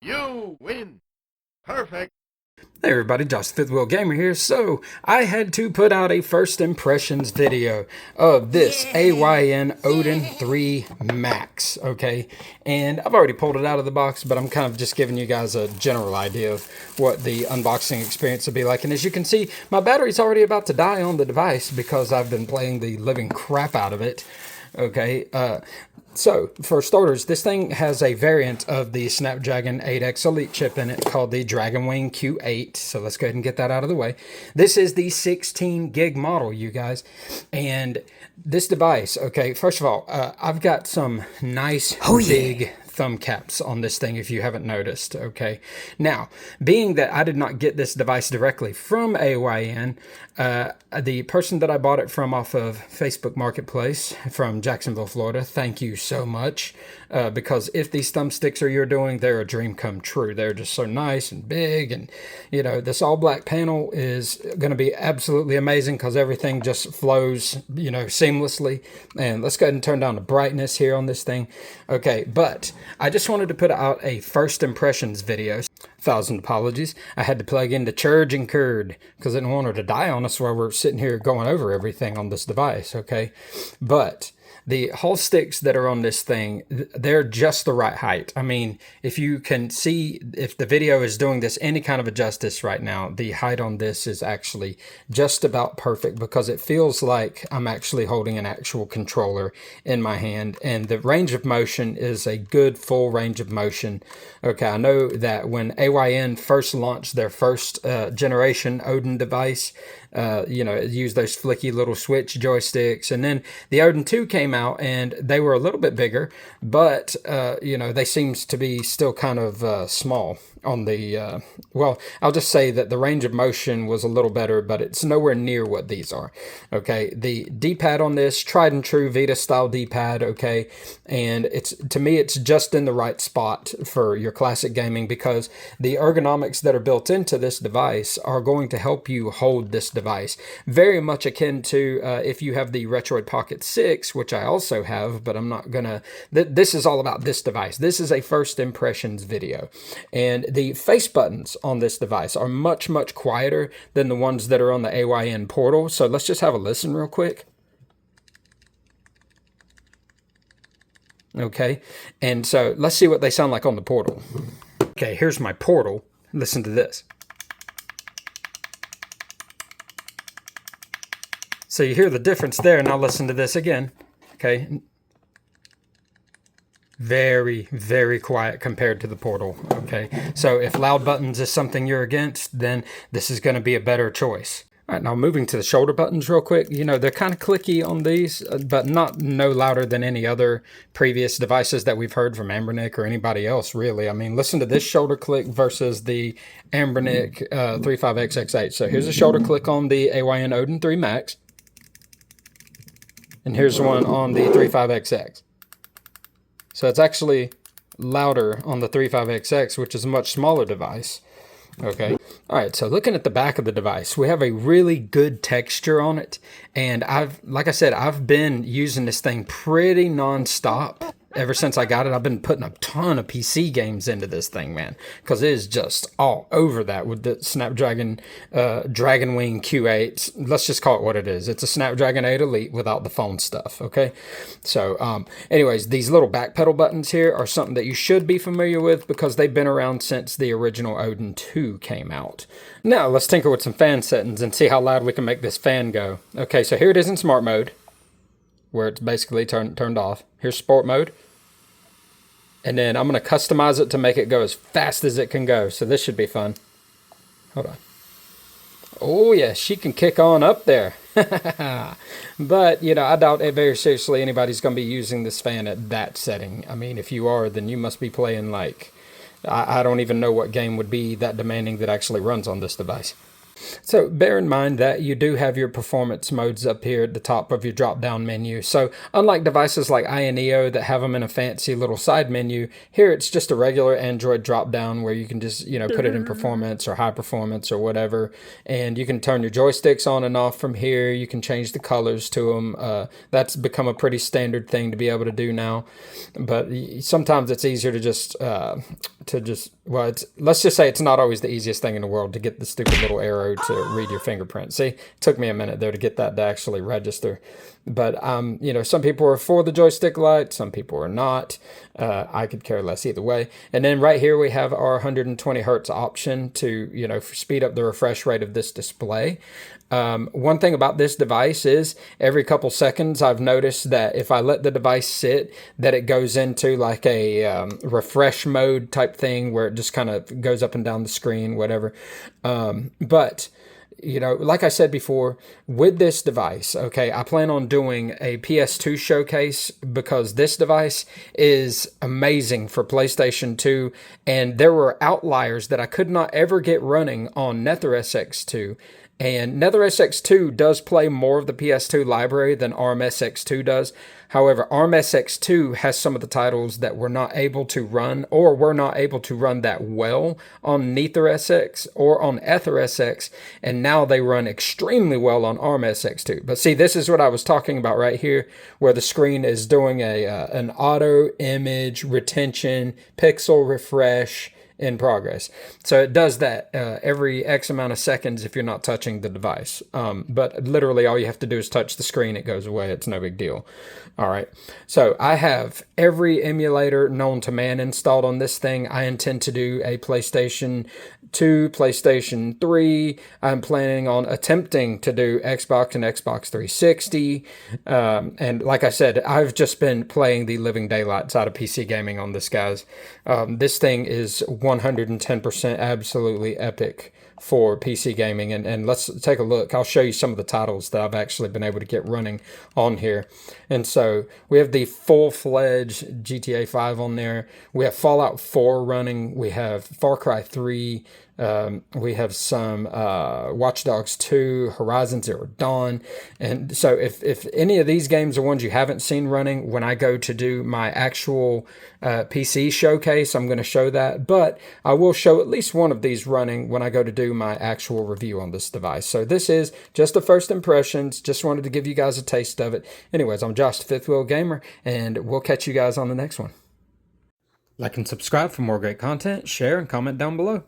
You win. Perfect. Hey everybody, Josh the Fifth Wheel Gamer here. So, I had to put out a first impressions video of this AYN Odin 3 Max, okay? And I've already pulled it out of the box, but I'm kind of just giving you guys a general idea of what the unboxing experience will be like. And as you can see, my battery's already about to die on the device because I've been playing the living crap out of it, okay? So, for starters, this thing has a variant of the Snapdragon 8X Elite chip in it called the Dragonwing Q8. So let's go ahead and get that out of the way. This is the 16 gig model, you guys. And this device, okay, first of all, I've got some nice big thumb caps on this thing if you haven't noticed, okay? Now, being that I did not get this device directly from AYN, the person that I bought it from off of Facebook Marketplace from Jacksonville, Florida, thank you so much, because if these thumbsticks are your doing, they're a dream come true. They're just so nice and big, and you know, this all black panel is going to be absolutely amazing because everything just flows, you know, seamlessly. And let's go ahead and turn down the brightness here on this thing. Okay, but I just wanted to put out a first impressions video. 1,000 apologies. I had to plug in the charging cord because I didn't want her to die on us while we're sitting here going over everything on this device, okay? But the Hall sticks that are on this thing, they're just the right height. I mean, if you can see, if the video is doing this any kind of a justice right now, the height on this is actually just about perfect because it feels like I'm actually holding an actual controller in my hand, and the range of motion is a good full range of motion. Okay, I know that when AYN first launched their first generation Odin device, you know, it used those flicky little switch joysticks, and then the Odin 2 came out and they were a little bit bigger, but you know, they seems to be still kind of small on the well, I'll just say that the range of motion was a little better, but it's nowhere near what these are. Okay, the D-pad on this, tried and true Vita style D-pad, okay, and it's, to me, it's just in the right spot for your classic gaming because the ergonomics that are built into this device are going to help you hold this device very much akin to if you have the Retroid Pocket 6, which I also have, but I'm not gonna, this is all about this device. This is a first impressions video, and the face buttons on this device are much quieter than the ones that are on the AYN portal. So let's just have a listen real quick. Okay, and so let's see what they sound like on the portal. Okay, here's my portal. Listen to this. So you hear the difference there. Now listen to this again. Okay. Very quiet compared to the portal. Okay. So if loud buttons is something you're against, then this is going to be a better choice. All right, now moving to the shoulder buttons real quick. You know, they're kind of clicky on these, but no louder than any other previous devices that we've heard from Ambernick or anybody else, really. I mean, listen to this shoulder click versus the Ambernick 35XX8. So here's a shoulder click on the AYN Odin 3 Max. And here's one on the 35XX. So it's actually louder on the 35XX, which is a much smaller device. Okay. All right. So looking at the back of the device, we have a really good texture on it. And like I said, I've been using this thing pretty nonstop. Ever since I got it, I've been putting a ton of PC games into this thing, man, because it is just all over that with the Snapdragon Dragonwing Q8. Let's just call it what it is. It's a Snapdragon 8 Elite without the phone stuff, okay? So, anyways, these little back pedal buttons here are something that you should be familiar with because they've been around since the original Odin 2 came out. Now, let's tinker with some fan settings and see how loud we can make this fan go. Okay, so here it is in smart mode, where it's basically turned off. Here's sport mode. And then I'm going to customize it to make it go as fast as it can go. So this should be fun. Hold on. Oh, yeah, she can kick on up there. But, you know, I doubt it very seriously anybody's going to be using this fan at that setting. I mean, if you are, then you must be playing like, I don't even know what game would be that demanding that actually runs on this device. So bear in mind that you do have your performance modes up here at the top of your drop-down menu. So unlike devices like AYN that have them in a fancy little side menu, here it's just a regular Android drop-down where you can just, you know, put it in performance or high performance or whatever. And you can turn your joysticks on and off from here. You can change the colors to them. That's become a pretty standard thing to be able to do now. But sometimes it's easier to just well, let's just say it's not always the easiest thing in the world to get the stupid little arrow to read your fingerprint. See, it took me a minute there to get that to actually register. But, you know, some people are for the joystick light, some people are not. I could care less either way. And then right here we have our 120 hertz option to, you know, speed up the refresh rate of this display. One thing about this device is every couple seconds I've noticed that if I let the device sit, that it goes into like a refresh mode type thing where it just kind of goes up and down the screen, whatever. But you know, like I said before, with this device, okay, I plan on doing a PS2 showcase because this device is amazing for PlayStation 2, and there were outliers that I could not ever get running on NetherSX2. And NetherSX2 does play more of the PS2 library than ARMSX2 does. However, ARMSX2 has some of the titles that we're not able to run or were not able to run that well on NetherSX or on EtherSX, and now they run extremely well on ARMSX2. But see, this is what I was talking about right here, where the screen is doing an auto image retention pixel refresh in progress. So it does that every X amount of seconds if you're not touching the device. But literally all you have to do is touch the screen, it goes away. It's no big deal. All right. So I have every emulator known to man installed on this thing. I intend to do a PlayStation 2, PlayStation 3. I'm planning on attempting to do Xbox and Xbox 360. And like I said, I've just been playing the living daylights out of PC gaming on this, guys. This thing is 110% absolutely epic for PC gaming. And let's take a look. I'll show you some of the titles that I've actually been able to get running on here. And so we have the full-fledged GTA 5 on there. We have Fallout 4 running. We have Far Cry 3. We have some Watch Dogs 2, Horizon Zero Dawn. And so if any of these games are ones you haven't seen running, when I go to do my actual PC showcase, I'm going to show that. But I will show at least one of these running when I go to do my actual review on this device. So this is just the first impressions. Just wanted to give you guys a taste of it. Anyways, I'm Josh, the Fifth Wheel Gamer, and we'll catch you guys on the next one. Like and subscribe for more great content. Share and comment down below.